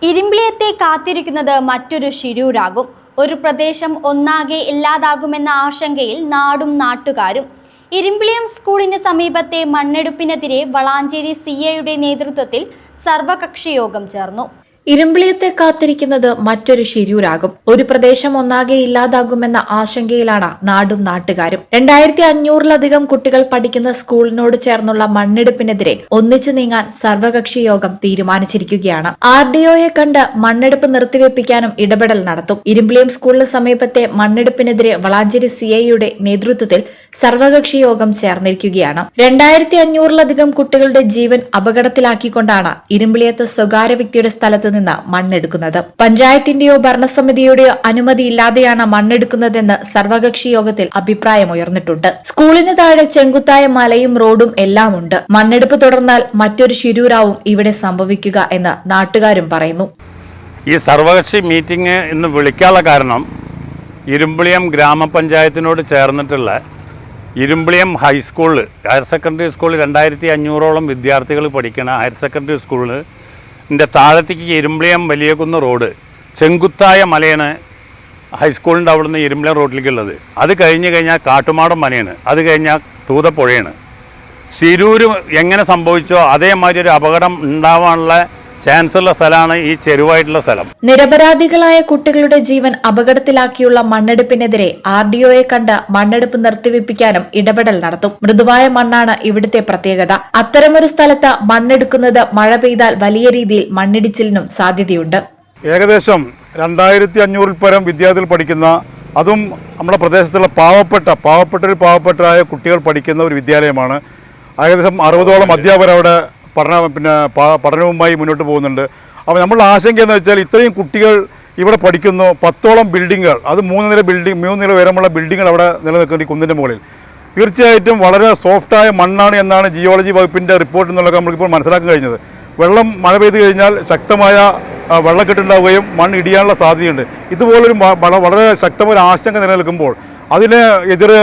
ഇരുമ്പിളിയത്തെ കാത്തിരിക്കുന്നത് മറ്റൊരു ശിരൂരാകും. ഒരു പ്രദേശം ഒന്നാകെ ഇല്ലാതാകുമെന്ന ആശങ്കയിൽ നാടും നാട്ടുകാരും. ഇരുമ്പിളിയം സ്കൂളിന് സമീപത്തെ മണ്ണെടുപ്പിനെതിരെ വളാഞ്ചേരി CAയുടെ നേതൃത്വത്തിൽ സർവകക്ഷി യോഗം ചേർന്നു. ഇരുമ്പിളിയത്തെ കാത്തിരിക്കുന്നത് മറ്റൊരു ശിരൂരാകും. ഒരു പ്രദേശം ഒന്നാകെ ഇല്ലാതാകുമെന്ന ആശങ്കയിലാണ് നാടും നാട്ടുകാരും. 2500-ലധികം കുട്ടികൾ പഠിക്കുന്ന സ്കൂളിനോട് ചേർന്നുള്ള മണ്ണെടുപ്പിനെതിരെ ഒന്നിച്ചു നീങ്ങാൻ സർവകക്ഷി യോഗം തീരുമാനിച്ചിരിക്കുകയാണ്. RDOയെ കണ്ട് മണ്ണെടുപ്പ് നിർത്തിവെപ്പിക്കാനും ഇടപെടൽ നടത്തും. ഇരുമ്പിളിയം സ്കൂളിന് സമീപത്തെ മണ്ണെടുപ്പിനെതിരെ വളാഞ്ചേരി CAയുടെ നേതൃത്വത്തിൽ സർവകക്ഷി യോഗം ചേർന്നിരിക്കുകയാണ്. 2500-ലധികം കുട്ടികളുടെ ജീവൻ അപകടത്തിലാക്കിക്കൊണ്ടാണ് ഇരുമ്പിളിയത്ത് സ്വകാര്യ വ്യക്തിയുടെ സ്ഥലത്ത് നിന്ന് മണ്ണെടുക്കുന്നത്. പഞ്ചായത്തിന്റെയോ ഭരണസമിതിയുടെയോ അനുമതിയില്ലാതെയാണ് മണ്ണെടുക്കുന്നതെന്ന് സർവകക്ഷി യോഗത്തിൽ അഭിപ്രായമുയർന്നിട്ടുണ്ട്. സ്കൂളിന് താഴെ ചെങ്കുത്തായ മലയും റോഡും എല്ലാം ഉണ്ട്. മണ്ണെടുപ്പ് തുടർന്നാൽ മറ്റൊരു ശിരൂരാവും ഇവിടെ സംഭവിക്കുക എന്ന് നാട്ടുകാരും പറയുന്നു. ഈ സർവകക്ഷി മീറ്റിംഗ് ഇന്ന് വിളിക്കാനുള്ള കാരണം ഇരുമ്പിളിയം ഗ്രാമപഞ്ചായത്തിനോട് ചേർന്നിട്ടുള്ള ഇരുമ്പിളിയം ഹൈസ്കൂളിൽ ഹയർ സെക്കൻഡറി സ്കൂളിൽ 2500ഓളം വിദ്യാർത്ഥികൾ പഠിക്കുന്ന ഹയർ സെക്കൻഡറി സ്കൂളിൽ താഴത്തേക്ക് ഇരുമ്പിളിയം വലിയകുന്ന് റോഡ് ചെങ്കുത്തായ മലയാണ് ഹൈസ്കൂളിൻ്റെ അവിടുന്ന് ഇരുമ്പിളിയം റോഡിലേക്കുള്ളത്. അത് കഴിഞ്ഞാൽ കാട്ടുമാടം മലയാണ്, അത് കഴിഞ്ഞാൽ തൂതപ്പുഴയാണ്. ശിരൂര് എങ്ങനെ സംഭവിച്ചോ അതേമാതിരി ഒരു അപകടം ഉണ്ടാവാനുള്ള ചാൻസുള്ള സ്ഥലമാണ് ഈ ചെരുവായിട്ടുള്ള സ്ഥലം. നിരപരാധികളായ കുട്ടികളുടെ ജീവൻ അപകടത്തിലാക്കിയുള്ള മണ്ണെടുപ്പിനെതിരെ RDOയെ കണ്ട് മണ്ണെടുപ്പ് നിർത്തിവെപ്പിക്കാനും ഇടപെടൽ നടത്തും. മൃദുവായ മണ്ണാണ് ഇവിടുത്തെ പ്രത്യേകത. അത്തരമൊരു സ്ഥലത്ത് മണ്ണെടുക്കുന്നത് മഴ പെയ്താൽ വലിയ രീതിയിൽ മണ്ണിടിച്ചിലിനും സാധ്യതയുണ്ട്. ഏകദേശം 2500-ൽ പരം വിദ്യാർത്ഥികൾ പഠിക്കുന്ന, അതും നമ്മുടെ പ്രദേശത്തുള്ള പാവപ്പെട്ട കുട്ടികൾ പഠിക്കുന്ന ഒരു വിദ്യാലയമാണ്. ഏകദേശം 60ഓളം അധ്യാപകർ അവിടെ പഠനവുമായി മുന്നോട്ട് പോകുന്നുണ്ട്. അപ്പോൾ നമ്മളുടെ ആശങ്ക എന്ന് വെച്ചാൽ ഇത്രയും കുട്ടികൾ ഇവിടെ പഠിക്കുന്നു, 10ഓളം ബിൽഡിങ്ങുകൾ, അത് 3 നില ഉയരമുള്ള ബിൽഡിങ്ങുകൾ അവിടെ നിലനിൽക്കുന്ന ഈ കുന്നിൻ്റെ മുകളിൽ തീർച്ചയായിട്ടും വളരെ സോഫ്റ്റായ മണ്ണാണ് എന്നാണ് ജിയോളജി വകുപ്പിൻ്റെ റിപ്പോർട്ടിൽ നിന്നുള്ളതൊക്കെ നമ്മൾക്കിപ്പോൾ മനസ്സിലാക്കാൻ കഴിഞ്ഞത്. മഴ പെയ്തു കഴിഞ്ഞാൽ ശക്തമായ വെള്ളക്കെട്ടുണ്ടാവുകയും മണ്ണ് ഇടിയാനുള്ള സാധ്യതയുണ്ട്. ഇതുപോലൊരു വളരെ ശക്തമായ ആശങ്ക നിലനിൽക്കുമ്പോൾ അതിന് എതിരെ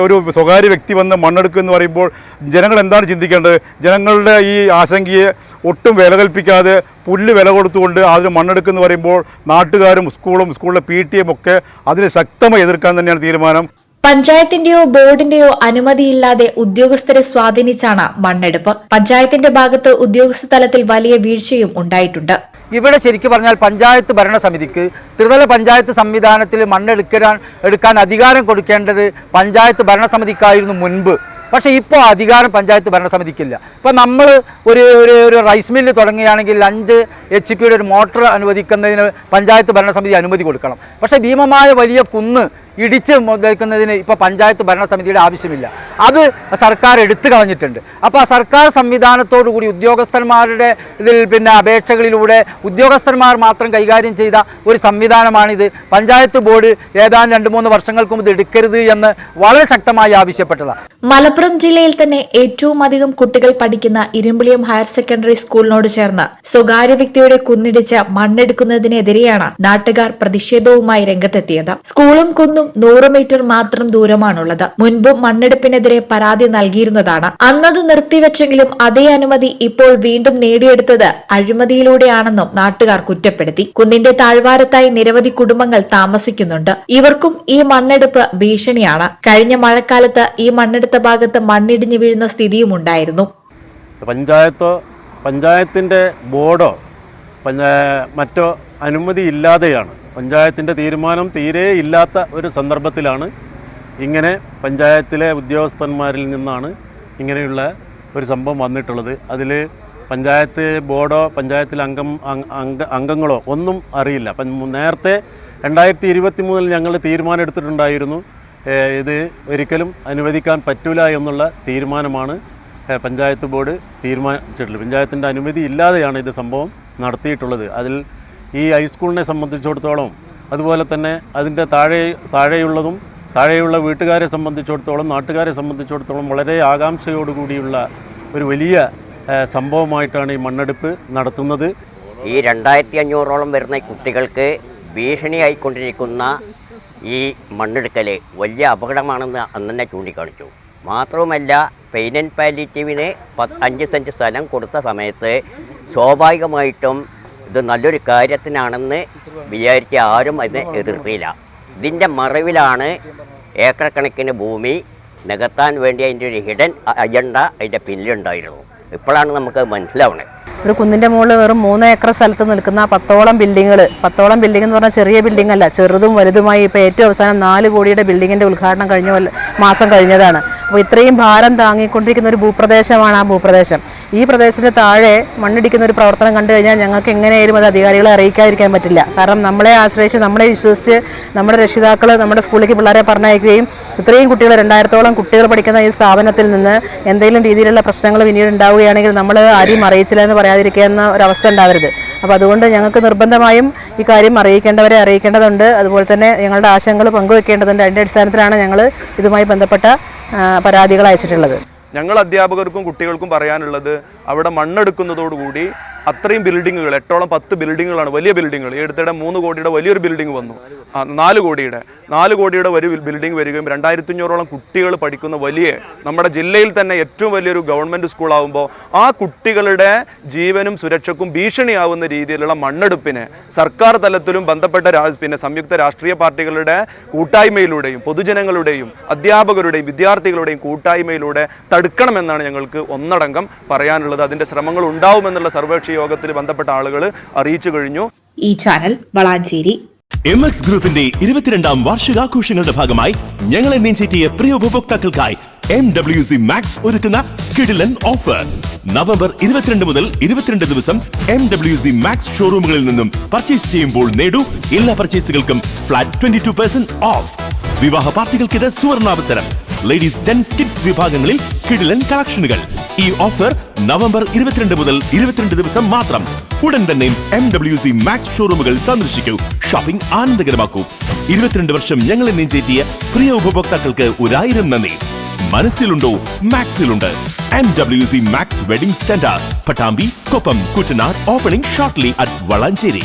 ഒരു സ്വകാര്യ വ്യക്തി വന്ന് മണ്ണെടുക്കുക എന്ന് പറയുമ്പോൾ ജനങ്ങൾ എന്താണ് ചിന്തിക്കേണ്ടത്? ജനങ്ങളുടെ ഈ ആശങ്കയെ ഒട്ടും വില കൽപ്പിക്കാതെ പുല്ല് വില കൊടുത്തുകൊണ്ട് അതിന് മണ്ണെടുക്കുക പറയുമ്പോൾ നാട്ടുകാരും സ്കൂളിലെ PTA ഒക്കെ അതിനെ ശക്തമായി എതിർക്കാൻ തന്നെയാണ് തീരുമാനം. പഞ്ചായത്തിന്റെയോ ബോർഡിന്റെയോ അനുമതിയില്ലാതെ ഉദ്യോഗസ്ഥരെ സ്വാധീനിച്ചാണ് മണ്ണെടുപ്പ്. പഞ്ചായത്തിന്റെ ഭാഗത്ത് ഉദ്യോഗസ്ഥ തലത്തിൽ വലിയ വീഴ്ചയും ഉണ്ടായിട്ടുണ്ട്. ഇവിടെ ശരിക്കും പറഞ്ഞാൽ പഞ്ചായത്ത് ഭരണസമിതിക്ക് ത്രിതല പഞ്ചായത്ത് സംവിധാനത്തിൽ മണ്ണെടുക്കാൻ അധികാരം കൊടുക്കേണ്ടത് പഞ്ചായത്ത് ഭരണസമിതിക്കായിരുന്നു മുൻപ്. പക്ഷേ ഇപ്പോൾ അധികാരം പഞ്ചായത്ത് ഭരണസമിതിക്കില്ല. ഇപ്പോൾ നമ്മൾ ഒരു റൈസ് മില്ല് തുടങ്ങുകയാണെങ്കിൽ 5 HP ഒരു മോട്ടോർ അനുവദിക്കുന്നതിന് പഞ്ചായത്ത് ഭരണസമിതി അനുമതി കൊടുക്കണം. പക്ഷേ ഭീമമായ വലിയ കുന്ന് ഇടിച്ച് മുതൽക്കുന്നതിന് ഇപ്പോൾ പഞ്ചായത്ത് ഭരണസമിതിയുടെ ആവശ്യമില്ല. അത് സർക്കാർ എടുത്തു കളഞ്ഞിട്ടുണ്ട്. അപ്പോൾ ആ സർക്കാർ സംവിധാനത്തോടു കൂടി ഉദ്യോഗസ്ഥന്മാരുടെ അപേക്ഷകളിലൂടെ ഉദ്യോഗസ്ഥന്മാർ മാത്രം കൈകാര്യം ചെയ്ത ഒരു സംവിധാനമാണിത്. പഞ്ചായത്ത് ബോർഡ് ഏതാനും 2-3 വർഷങ്ങൾക്ക് മുമ്പ് എടുക്കരുത് എന്ന് വളരെ ശക്തമായി ആവശ്യപ്പെട്ടതാണ്. മലപ്പുറം ജില്ലയിൽ തന്നെ ഏറ്റവും അധികം കുട്ടികൾ പഠിക്കുന്ന ഇരുമ്പിളിയം ഹയർ സെക്കൻഡറി സ്കൂളിനോട് ചേർന്ന് സ്വകാര്യ വ്യക്തിയുടെ കുന്നിടിച്ച് മണ്ണെടുക്കുന്നതിനെതിരെയാണ് നാട്ടുകാർ പ്രതിഷേധവുമായി രംഗത്തെത്തിയത്. സ്കൂളും കുന്നും 100 മീറ്റർ മാത്രം ദൂരമാണുള്ളത്. മുൻപും മണ്ണെടുപ്പിനെതിരെ പരാതി നൽകിയിരുന്നതാണ്. അന്നത് നിർത്തിവെച്ചെങ്കിലും അതേ അനുമതി ഇപ്പോൾ വീണ്ടും നേടിയെടുത്തത് അഴിമതിയിലൂടെയാണെന്നും നാട്ടുകാർ കുറ്റപ്പെടുത്തി. കുന്നിന്റെ താഴ്വാരത്തായി നിരവധി കുടുംബങ്ങൾ താമസിക്കുന്നുണ്ട്. ഇവർക്കും ഈ മണ്ണെടുപ്പ് ഭീഷണിയാണ്. കഴിഞ്ഞ മഴക്കാലത്ത് ഈ മണ്ണെടുത്ത ഭാഗത്ത് മണ്ണിടിഞ്ഞു വീഴുന്ന സ്ഥിതിയുമുണ്ടായിരുന്നു. പഞ്ചായത്തിന്റെ ബോർഡോ മറ്റോ അനുമതി ഇല്ലാതെയാണ്, പഞ്ചായത്തിൻ്റെ തീരുമാനം തീരെ ഇല്ലാത്ത ഒരു സന്ദർഭത്തിലാണ് ഇങ്ങനെ പഞ്ചായത്തിലെ ഉദ്യോഗസ്ഥന്മാരിൽ നിന്നാണ് ഇങ്ങനെയുള്ള ഒരു സംഭവം വന്നിട്ടുള്ളത്. അതിൽ പഞ്ചായത്ത് ബോർഡോ പഞ്ചായത്തിലെ അംഗങ്ങളോ ഒന്നും അറിയില്ല. നേരത്തെ 2023 ഞങ്ങൾ തീരുമാനം എടുത്തിട്ടുണ്ടായിരുന്നു, ഇത് ഒരിക്കലും അനുവദിക്കാൻ പറ്റില്ല എന്നുള്ള തീരുമാനമാണ് പഞ്ചായത്ത് ബോർഡ് തീരുമാനിച്ചിട്ടുള്ളത്. പഞ്ചായത്തിൻ്റെ അനുമതി ഇല്ലാതെയാണ് ഇത് സംഭവം നടത്തിയിട്ടുള്ളത്. അതിൽ ഈ ഹൈസ്കൂളിനെ സംബന്ധിച്ചിടത്തോളം, അതുപോലെ തന്നെ അതിൻ്റെ താഴെയുള്ള വീട്ടുകാരെ സംബന്ധിച്ചിടത്തോളം, നാട്ടുകാരെ സംബന്ധിച്ചിടത്തോളം വളരെ ആകാംക്ഷയോടുകൂടിയുള്ള ഒരു വലിയ സംഭവമായിട്ടാണ് ഈ മണ്ണെടുപ്പ് നടത്തുന്നത്. ഈ 2500ഓളം വരുന്ന കുട്ടികൾക്ക് ഭീഷണിയായിക്കൊണ്ടിരിക്കുന്ന ഈ മണ്ണെടുക്കൽ വലിയ അപകടമാണെന്ന് അന്ന് തന്നെ ചൂണ്ടിക്കാണിച്ചു. മാത്രവുമല്ല, പെയിൻ ആൻഡ് പാലിയേറ്റീവിന് 5 സെൻറ്റ് സ്ഥലം കൊടുത്ത സമയത്ത് സ്വാഭാവികമായിട്ടും ഇത് നല്ലൊരു കാര്യത്തിനാണെന്ന് വിചാരിച്ച ആരും അതിനെ എതിർത്തില്ല. ഇതിൻ്റെ മറവിലാണ് ഏക്കർ കണക്കിന് ഭൂമി നികത്താൻ വേണ്ടി അതിൻ്റെ ഒരു ഹിഡൻ അജണ്ട അതിൻ്റെ പിന്നിലുണ്ടായിരുന്നു. ഇപ്പോഴാണ് നമുക്ക് മനസ്സിലാവുന്നത്. ഒരു കുന്നിൻ്റെ മുകളിൽ വെറും 3 ഏക്കർ സ്ഥലത്ത് നിൽക്കുന്ന 10ഓളം ബിൽഡിങ്ങുകൾ എന്ന് പറഞ്ഞാൽ ചെറിയ ബിൽഡിംഗ് അല്ല, ചെറുതും വലുതുമായി ഇപ്പോൾ ഏറ്റവും അവസാനം 4 കോടിയുടെ ബിൽഡിങ്ങിൻ്റെ ഉദ്ഘാടനം കഴിഞ്ഞ മാസം കഴിഞ്ഞതാണ്. അപ്പോൾ ഇത്രയും ഭാരം താങ്ങിക്കൊണ്ടിരിക്കുന്ന ഒരു ഭൂപ്രദേശമാണ് ആ ഭൂപ്രദേശം. ഈ പ്രദേശത്തിന് താഴെ മണ്ണിടിക്കുന്ന ഒരു പ്രവർത്തനം കണ്ടു കഴിഞ്ഞാൽ ഞങ്ങൾക്ക് എങ്ങനെയായാലും അത് അധികാരികളെ അറിയിക്കാതിരിക്കാൻ പറ്റില്ല. കാരണം നമ്മളെ ആശ്രയിച്ച്, നമ്മളെ വിശ്വസിച്ച് നമ്മുടെ രക്ഷിതാക്കൾ നമ്മുടെ സ്കൂളിലേക്ക് പിള്ളേരെ പറഞ്ഞയക്കുകയും ഇത്രയും കുട്ടികൾ 2000ഓളം കുട്ടികൾ പഠിക്കുന്ന ഈ സ്ഥാപനത്തിൽ നിന്ന് എന്തെങ്കിലും രീതിയിലുള്ള പ്രശ്നങ്ങൾ പിന്നീട് ഉണ്ടാവുകയാണെങ്കിൽ നമ്മൾ ആരെയും അറിയിച്ചില്ല എന്ന് പറയാതിരിക്കുന്ന ഒരവസ്ഥ ഉണ്ടാവരുത്. അപ്പോൾ അതുകൊണ്ട് ഞങ്ങൾക്ക് നിർബന്ധമായും ഈ കാര്യം അറിയിക്കേണ്ടവരെ അറിയിക്കേണ്ടതുണ്ട്. അതുപോലെ തന്നെ ഞങ്ങളുടെ ആശങ്കകൾ പങ്കുവെക്കേണ്ടതുണ്ട്. അതിൻ്റെ അടിസ്ഥാനത്തിലാണ് ഞങ്ങൾ ഇതുമായി ബന്ധപ്പെട്ട പരാതികൾ അയച്ചിട്ടുള്ളത്. ഞങ്ങൾ അധ്യാപകർക്കും കുട്ടികൾക്കും പറയാനുള്ളത്, അവിടെ മണ്ണെടുക്കുന്നതോടുകൂടി അത്രയും ബിൽഡിങ്ങുകൾ 8ഓളം 10 ബിൽഡിങ്ങുകളാണ്, വലിയ ബിൽഡിങ്ങുകൾ. ഈ അടുത്തിടെ 3 കോടിയുടെ വലിയൊരു ബിൽഡിംഗ് വന്നു. 4 കോടിയുടെ ഒരു ബിൽഡിംഗ് വരികയും 2500ഓളം കുട്ടികൾ പഠിക്കുന്ന വലിയ, നമ്മുടെ ജില്ലയിൽ തന്നെ ഏറ്റവും വലിയൊരു ഗവൺമെൻറ് സ്കൂളാവുമ്പോൾ ആ കുട്ടികളുടെ ജീവനും സുരക്ഷയ്ക്കും ഭീഷണിയാവുന്ന രീതിയിലുള്ള മണ്ണെടുപ്പിനെ സർക്കാർ തലത്തിലും ബന്ധപ്പെട്ട സംയുക്ത രാഷ്ട്രീയ പാർട്ടികളുടെ കൂട്ടായ്മയിലൂടെയും പൊതുജനങ്ങളുടെയും അധ്യാപകരുടെയും വിദ്യാർത്ഥികളുടെയും കൂട്ടായ്മയിലൂടെ തടുക്കണമെന്നാണ് ഞങ്ങൾക്ക് ഒന്നടങ്കം പറയാനുള്ളത്. അതിൻ്റെ ശ്രമങ്ങൾ ഉണ്ടാവുമെന്നുള്ള സർവകക്ഷി യോഗത്തിൽ ബന്ധപ്പെട്ട ആളുകൾ അറിയിച്ചു കഴിഞ്ഞു. ഈ ചാനൽ വളാഞ്ചേരി. MX ഗ്രൂപ്പിന്റെ 22ാം വാർഷികാഘോഷങ്ങളുടെ ഭാഗമായി ഞങ്ങളെ നെഞ്ചേറ്റിയ പ്രിയ ഉപഭോക്താക്കൾക്കായി MWC Max ഒരുക്കുന്ന കിടിലൻ ഓഫർ. നവംബർ 22 മുതൽ 22 ദിവസം MWC Max ഷോറൂമുകളിൽ നിന്നും പർച്ചേസ് ചെയ്യുമ്പോൾ നേടൂ എല്ലാ പർച്ചേസുകൾക്കും ഫ്ലാറ്റ് 22% ഓഫ്. വിവാഹ പാർട്ടികൾക്കിത് സുവർണാവസരം. ലേഡീസ്, ജെന്റ്സ്, കിഡ്സ് വിഭാഗങ്ങളിൽ കിടിലൻ കളക്ഷനുകൾ. ഈ ഓഫർ നവംബർ 22 മുതൽ 22 ദിവസം മാത്രം. ഉടൻ തന്നെ MWC Max ഷോറൂമുകൾ സന്ദർശിക്കൂ. ഷോപ്പിംഗ് ആനന്ദകരമാക്കൂ. 22 വർഷം ഞങ്ങളെ നെഞ്ചേറ്റിയ പ്രിയ ഉപഭോക്താക്കൾക്ക് 1000 നന്ദി. മനസ്സിലുണ്ടോ? മാക്സിലുണ്ട്. MWC Max wedding centre, Pattambi, Koppam, Kuttanad. Opening shortly at Valanchery.